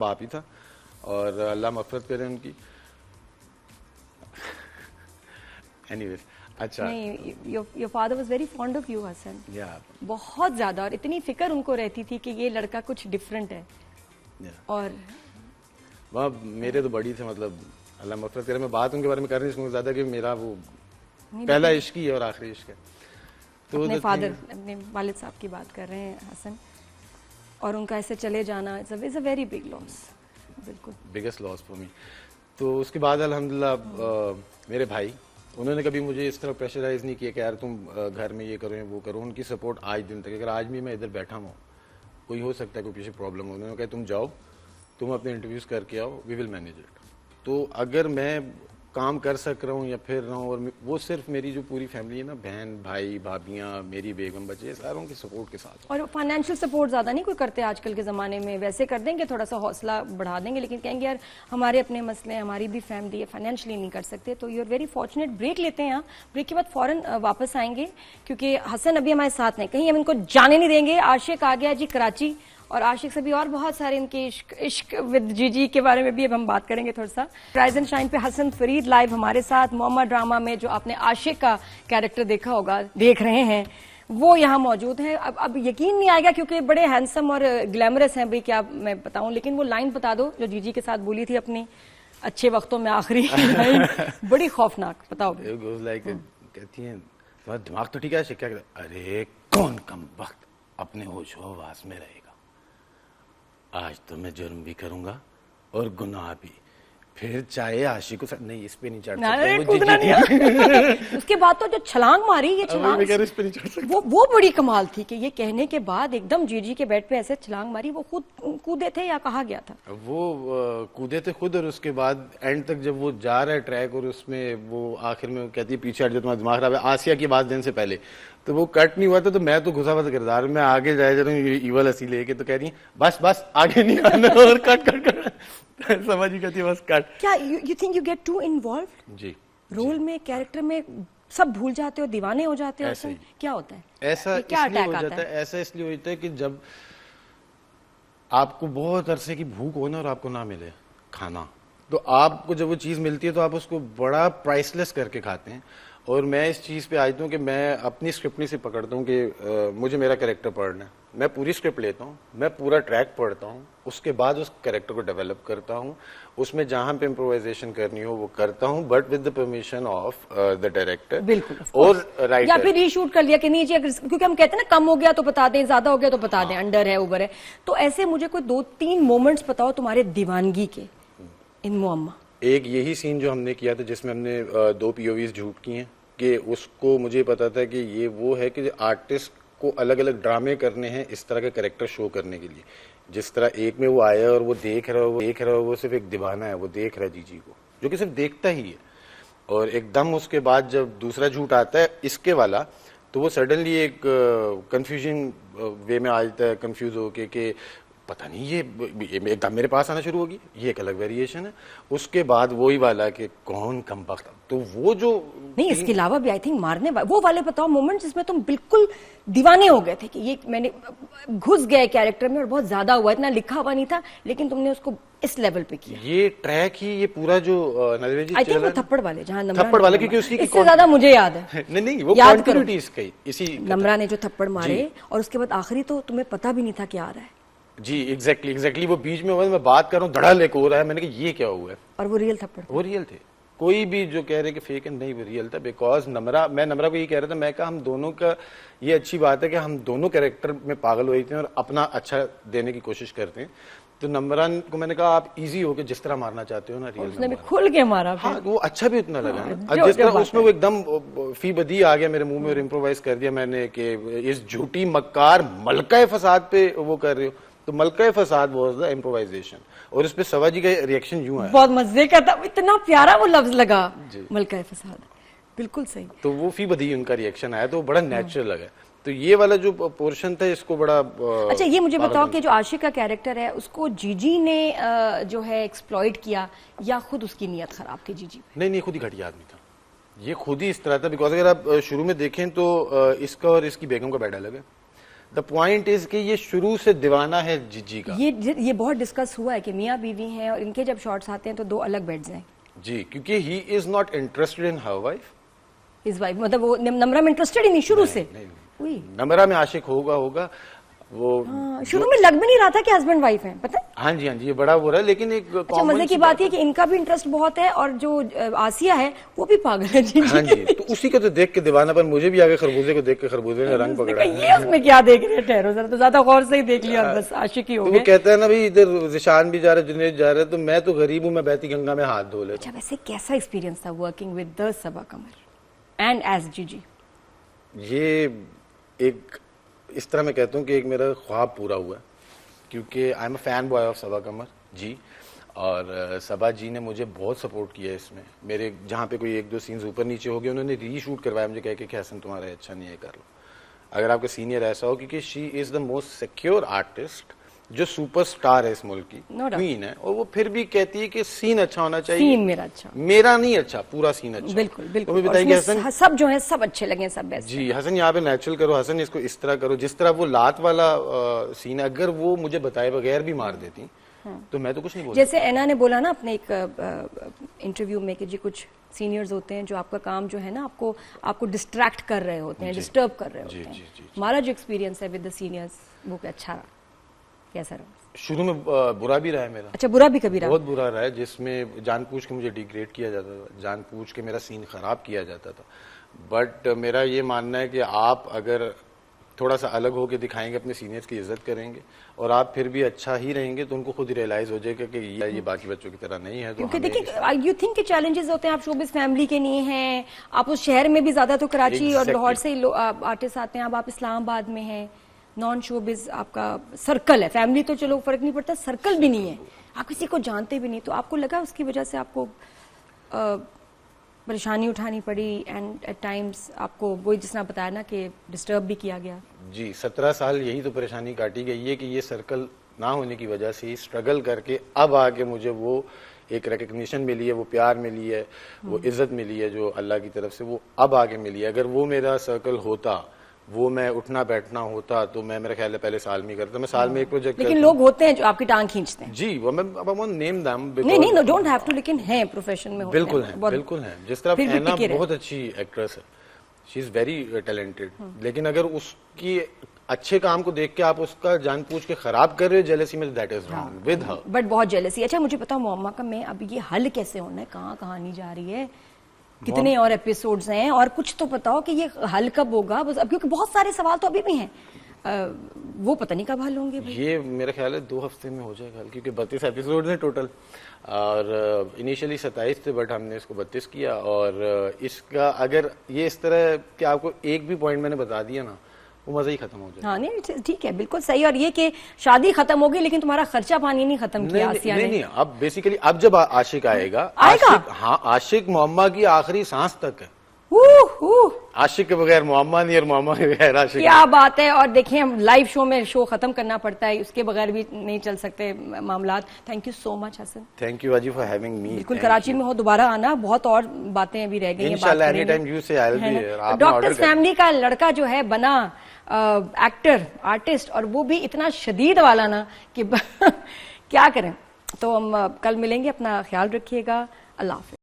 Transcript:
बाप ही था और अल्लाह मग़फ़िरत करे उनकी। एनीवेज, अच्छा नहीं, your father was very fond of you Hasan, बहुत ज्यादा, और इतनी फिक्र उनको रहती थी कि ये लड़का कुछ डिफरेंट है। और वहाँ मेरे तो बड़ी थे, मतलब अल्लाह मग़फ़िरत करे, मैं बात उनके बारे में कर नहीं सकूँगा ज्यादा कि मेरा वो पहला इश्क ही है और आखिरी इश्क है। तो अपने फादर, अपने वालिद साहब की बात कर रहे हैं हसन, और उनका ऐसे चले जाना is a very big loss, बिल्कुल बिगेस्ट लॉस फॉर मी। तो उसके बाद अल्हम्दुलिल्लाह मेरे भाई, उन्होंने कभी मुझे इस तरह प्रेशराइज नहीं किया कि यार तुम घर में ये करो वो करो। उनकी सपोर्ट आज दिन तक, अगर आज भी मैं इधर बैठा हूँ, कोई हो सकता है कोई पीछे प्रॉब्लम हो, उन्होंने कहा तुम जाओ, तुम अपने इंटरव्यूज करके आओ, वी विल मैनेज इट। तो अगर मैं काम कर सक रहा हूँ या फिर रहा हूँ, और वो सिर्फ मेरी जो पूरी फैमिली है ना, बहन भाई भाभियाँ, मेरी बेगम, बच्चे, सारों के सपोर्ट के साथ। और फाइनेंशियल सपोर्ट ज्यादा नहीं कोई करते आजकल के जमाने में, वैसे कर देंगे, थोड़ा सा हौसला बढ़ा देंगे, लेकिन कहेंगे यार हमारे अपने मसले हैं, हमारी भी फैमिली है, फाइनेंशियली नहीं कर सकते। तो you are very fortunate. Break लेते हैं यहाँ, ब्रेक के बाद फौरन वापस आएंगे, क्योंकि हसन अभी हमारे साथ नहीं, कहीं हम इनको जाने नहीं देंगे। आशिक आ गया जी कराची, और आशिक से भी और बहुत सारे इनके इश्क विद जीजी के बारे में भी अब हम बात करेंगे थोड़ा सा। राइज एंड शाइन पे हसन फरीद लाइव हमारे साथ। मोहम्मद ड्रामा में जो आपने आशिक का कैरेक्टर देखा होगा, देख रहे हैं, वो यहाँ मौजूद है। अब यकीन नहीं आएगा क्योंकि बड़े हैंडसम और ग्लैमरस हैं भाई, क्या मैं बताऊं, लेकिन वो लाइन बता दो जो जीजी के साथ बोली थी अपनी अच्छे वक्तों में, आखिरी लाइन बड़ी खौफनाक, बताओ। कहती है तुम्हारा दिमाग तो ठीक है, क्या अरे कौन कम वक्त अपने होश हवास में रहेगा, आज तो मैं जुर्म भी करूंगा और गुनाह भी, फिर चाहे आशिक को नहीं, इस पे नहीं चढ़ सकता। उसके बाद तो जो छलांग मारी, ये छलांग इस पे नहीं चढ़ सकता। वो बड़ी कमाल थी कि ये कहने के बाद एकदम जीजी के बेड पे ऐसे छलांग मारी। वो खुद कूदे थे या कहा गया था? वो कूदे थे खुद, और उसके बाद एंड तक जब वो जा रहा है ट्रैक, और उसमें वो आखिर में कहती है पीछे हट जो तुम्हारा दिमाग खराब है, आसिया की बात देने से पहले, तो वो कट नहीं हुआ था। तो मैं तो घुसा हुआ था किरदार में, आगे जाए जा रहा हूँ ईवल हंसी लेके, तो कह रही है बस बस आगे नहीं आना, और कट कट कट समझ ही कहती है बस कट। क्या you think you get to involve जी रोल में, कैरेक्टर में, सब भूल जाते हो, दीवाने हो जाते हो? ऐसा क्या होता है? ऐसा क्या इसलिए हो अटैक जाता है? ऐसा इसलिए हो जाता है कि जब आपको बहुत अरसे की भूख हो ना, और आपको ना मिले खाना, तो आपको जब वो चीज मिलती है तो आप उसको बड़ा प्राइसलेस करके खाते हैं। और मैं इस चीज पे आज हूँ कि मैं अपनी स्क्रिप्ट नहीं से पकड़ता हूँ कि मुझे मेरा कैरेक्टर पढ़ना है। मैं पूरी स्क्रिप्ट लेता हूँ, मैं पूरा ट्रैक पढ़ता हूँ, उसके बाद उस कैरेक्टर को डेवलप करता हूँ, उसमें जहां पे इम्प्रोवाइजेशन करनी हो वो करता हूँ, but with the permission of the director. बिल्कुल, और राइटर। या फिर रीशूट कर लिया कि नहीं जी, क्योंकि हम कहते हैं ना कम हो गया तो बता दें, ज्यादा हो गया तो बता दें, अंडर है ओवर है। तो ऐसे मुझे कोई 2-3 मोमेंट्स बताओ तुम्हारे दीवानगी के इन मुअम्मा। एक यही सीन जो हमने किया था जिसमें हमने 2 POVs झूठ की हैं, कि उसको मुझे पता था कि ये वो है कि आर्टिस्ट को अलग अलग ड्रामे करने हैं इस तरह के कैरेक्टर शो करने के लिए। जिस तरह एक में वो आया और वो देख रहा है, वो सिर्फ एक दीवाना है, वो देख रहा है जीजी को, जो कि सिर्फ देखता ही है। और एकदम उसके बाद जब दूसरा झूठ आता है इसके वाला, तो वो सडनली एक कंफ्यूजन वे में आ जाता है, कंफ्यूज होके कि पता नहीं ये एकदम मेरे पास आना शुरू होगी, ये एक अलग वेरिएशन है। उसके बाद वही वाला कि कौन कम वक्त, तो वो जो नहीं, इसके अलावा भी आई थिंक मारने वो वाले बताओ मोमेंट जिसमें तुम बिल्कुल दीवाने हो गए थे कि ये मैंने घुस गए कैरेक्टर में, और बहुत ज्यादा हुआ, इतना लिखा हुआ नहीं था, लेकिन तुमने उसको इस लेवल पे किया। ये ट्रैक ही, ये पूरा जो नलवेजी आई थिंक वो थप्पड़ वाले, जहाँ थप्पड़ वाले, क्योंकि उसकी इससे ज्यादा मुझे याद है। नहीं वो कंटिन्यूटी इसकी, इसी नम्रा ने जो थप्पड़ मारे, और उसके बाद आखिरी तो तुम्हें पता भी नहीं था क्या आ रहा है। जी एग्जैक्टली वो बीच में हुआ, मैं बात कर रहा हूँ, धड़ाल एक हो रहा है, मैंने कहा ये क्या हुआ है, और वो रियल थप्पड़, वो रियल थे। कोई भी जो कह रहे कि फेक है, नहीं वो रियल था। बिकॉज मैं नम्रा को ये कह रहा था, मैं कहा हम दोनों का ये अच्छी बात है कि हम दोनों कैरेक्टर में पागल हो जाते हैं और अपना अच्छा देने की कोशिश करते हैं। तो नम्रा को मैंने कहा आप इजी हो के जिस तरह मारना चाहते हो ना रियल उसने भी खुल के मारा। हाँ, वो अच्छा भी उतना लगा ना, जिस तरह उसमें वो एकदम फी बदी आ गया मेरे मुंह में, और इम्प्रोवाइज कर दिया मैंने कि इस झूठी मक्कार मलका फसाद पे वो कर रहे हो, तो मलका फसाद वाज द इम्प्रोवाइजेशन। और उस पे सवा जी का रिएक्शन यूं है, बहुत मजे का था, इतना प्यारा वो लफ्ज लगा मलका फसाद, बिल्कुल सही। तो वो फी बदी उनका रिएक्शन आया, तो बड़ा नेचुरल लगा। तो ये वाला जो पोर्शन था इसको बड़ा अच्छा, ये मुझे बताओ कि जो आशिक का कैरेक्टर है उसको जीजी ने जो है एक्सप्लॉइट किया, या खुद उसकी नीयत खराब थी जीजी? नहीं, खुद ही घटिया आदमी था, ये खुद ही इस तरह था। बिकॉज अगर आप शुरू में देखें तो इसका और इसकी बेगम का बेड अलग है, द पॉइंट इज कि ये शुरू से दीवाना है जिज्जी का। ये बहुत डिस्कस हुआ है कि मियाँ बीवी हैं और इनके जब शॉट्स आते हैं तो 2 अलग बेड्स हैं। जी, क्योंकि he is not interested in her wife, इस वाइफ मतलब वो नम्रा में इंटरेस्टेड ही नहीं शुरू से। नम्रा में आशिक होगा वो। शुरू में लग भी नहीं रहा था कि हस्बैंड वाइफ हैं, पता है? हाँ जी, ये बड़ा बुरा है, लेकिन एक अच्छा, मजे की बात है कि इनका भी इंटरेस्ट बहुत है और जो आसिया है वो भी पागल है। जी हाँ जी, तो उसी को तो देख के दीवाना, पर मुझे भी आगे खरबूजे को देख के खरबूजे ने रंग पकड़ा। ये उसमें क्या देख रहे हैं, ठहरो जरा, तो ज्यादा गौर से ही देख लिया और बस आशिकी हो तो गए। वो कहता है ना भाई, इधर जिशान भी जा रहा है, जुनेद जा रहा है, तो मैं तो गरीब हूँ, मैं बहती गंगा में हाथ धो लेता। अच्छा, वैसे कैसा एक्सपीरियंस था working with the Saba Qamar and एज जीजी? ये एक इस तरह मैं कहता हूँ कि एक मेरा ख्वाब पूरा हुआ, क्योंकि I am a fan boy of Saba Qamar ji, और सबा जी ने मुझे बहुत सपोर्ट किया इसमें। मेरे जहाँ पे कोई 1-2 सीन्स ऊपर नीचे हो गए, उन्होंने रीशूट करवाया मुझे, कह के कि हसन तुम्हारा अच्छा नहीं है, कर लो अगर आपका सीनियर ऐसा हो, क्योंकि she is the most secure artist, जो सुपरस्टार है इस मुल्क की, क्वीन है, और वो फिर भी कहती है कि सीन अच्छा होना चाहिए। सीन मेरा अच्छा, मेरा नहीं अच्छा, पूरा सीन अच्छा। बिल्कुल बिल्कुल। तो बताइए हसन, सब जो है सब अच्छे लगे, सब बेस्ट जी। हसन यहाँ पे नेचुरल करो, हसन इसको इस तरह करो, जिस तरह वो लात वाला सीन है, अगर वो मुझे बताए बगैर भी मार देती तो मैं तो कुछ नहीं बोलता। जैसे ऐना ने बोला ना अपने एक इंटरव्यू में कि जी कुछ सीनियर्स होते हैं जो आपका काम जो है ना आपको डिस्ट्रैक्ट कर रहे होते हैं, डिस्टर्ब कर रहे होते हैं। हमारा जो एक्सपीरियंस है विद द सीनियर्स वो अच्छा रहा, कैसा रहा? शुरू में बुरा भी रहा है मेरा। अच्छा, बुरा भी कभी रहा? बहुत बुरा रहा है, जिसमें जानबूझ के मुझे डिग्रेड किया जाता था, जानबूझ के मेरा सीन खराब किया जाता था। बट मेरा ये मानना है कि आप अगर थोड़ा सा अलग होकर दिखाएंगे, अपने सीनियर्स की इज्जत करेंगे और आप फिर भी अच्छा ही रहेंगे, तो उनको खुद ही रियलाइज हो जाएगा कि ये बाकी बच्चों की तरह नहीं है। तो क्योंकि देखिए, यू थिंक के चैलेंजेस होते हैं, आप शोबिस फैमिली के नहीं हैं, आप उस शहर में भी ज्यादा तो कराची और लाहौर से आर्टिस्ट आते हैं, अब आप इस्लामाबाद में हैं, नॉन शोबिस आपका सर्कल है, फैमिली तो चलो फर्क नहीं पड़ता, सर्कल भी नहीं है, आप किसी को जानते भी नहीं, तो आपको लगा उसकी वजह से आपको परेशानी उठानी पड़ी एंड एट टाइम्स आपको वही जिसने बताया ना कि डिस्टर्ब भी किया गया? जी, 17 साल यही तो परेशानी काटी गई है कि ये सर्कल ना होने की वजह से ही स्ट्रगल करके अब आके मुझे वो एक रिकग्निशन मिली है, वो प्यार मिली है, वो इज्जत मिली है जो अल्लाह की तरफ से, वो अब आगे मिली है। अगर वो मेरा सर्कल होता, वो मैं उठना बैठना होता, तो मैं मेरा ख्याल है पहले साल में करता, मैं साल में एक प्रोजेक्ट। लेकिन लोग होते हैं जो आपकी टांग खींचते हैं। जी, वो मैं अब नेम दैम, नहीं, डोंट हैव टू, लेकिन हैं प्रोफेशन में, बिल्कुल है, बिल्कुल है। जिस तरह ऐना बहुत अच्छी एक्ट्रेस है, शी इज वेरी टैलेंटेड, लेकिन अगर उसकी अच्छे काम को देख के आप उसका जानबूझ के खराब कर रहे हो जेलसी में, that is wrong with her. But बहुत जेलसी। अच्छा, मुझे बताओ मुअम्मा का, मैं अब ये हल कैसे होना है, कहाँ कहानी जा रही है, कितने और एपिसोड्स हैं, और कुछ तो बताओ कि ये हल कब होगा, बस अब क्योंकि बहुत सारे सवाल तो अभी भी हैं, वो पता नहीं कब हल होंगे भाई। ये मेरा ख्याल है 2 हफ्ते में हो जाएगा हल, क्योंकि 32 एपिसोड हैं टोटल, और इनिशियली 27 थे, बट हमने इसको 32 किया। और इसका अगर ये इस तरह कि आपको एक भी पॉइंट मैंने बता दिया ना, वो मजा ही खत्म हो जाए। हाँ, नहीं ठीक है, बिल्कुल सही। और ये कि शादी खत्म हो गई लेकिन तुम्हारा खर्चा पानी नहीं खत्म किया आसिया ने। नहीं, अब बेसिकली अब जब आशिक आएगा, हाँ, आशिक मुअम्मा की आखिरी सांस तक है। आशिक के बगैर मुअम्मा नहीं और मुअम्मा के बगैर आशिक। क्या बात है। और देखिए, हम लाइव शो में शो खत्म करना पड़ता है, उसके बगैर भी नहीं चल सकते मामलात। Thank you so much Hasan. Thank you अजी फॉर हैविंग मी। बिल्कुल, कराची में हो दोबारा आना, बहुत और बातें भी रह गई हैं। डॉक्टर्स फैमिली का लड़का जो है बना एक्टर, आर्टिस्ट, और वो भी इतना शदीद वाला ना कि क्या करें। तो हम कल मिलेंगे, अपना ख्याल रखिएगा, अल्लाह हाफिज़।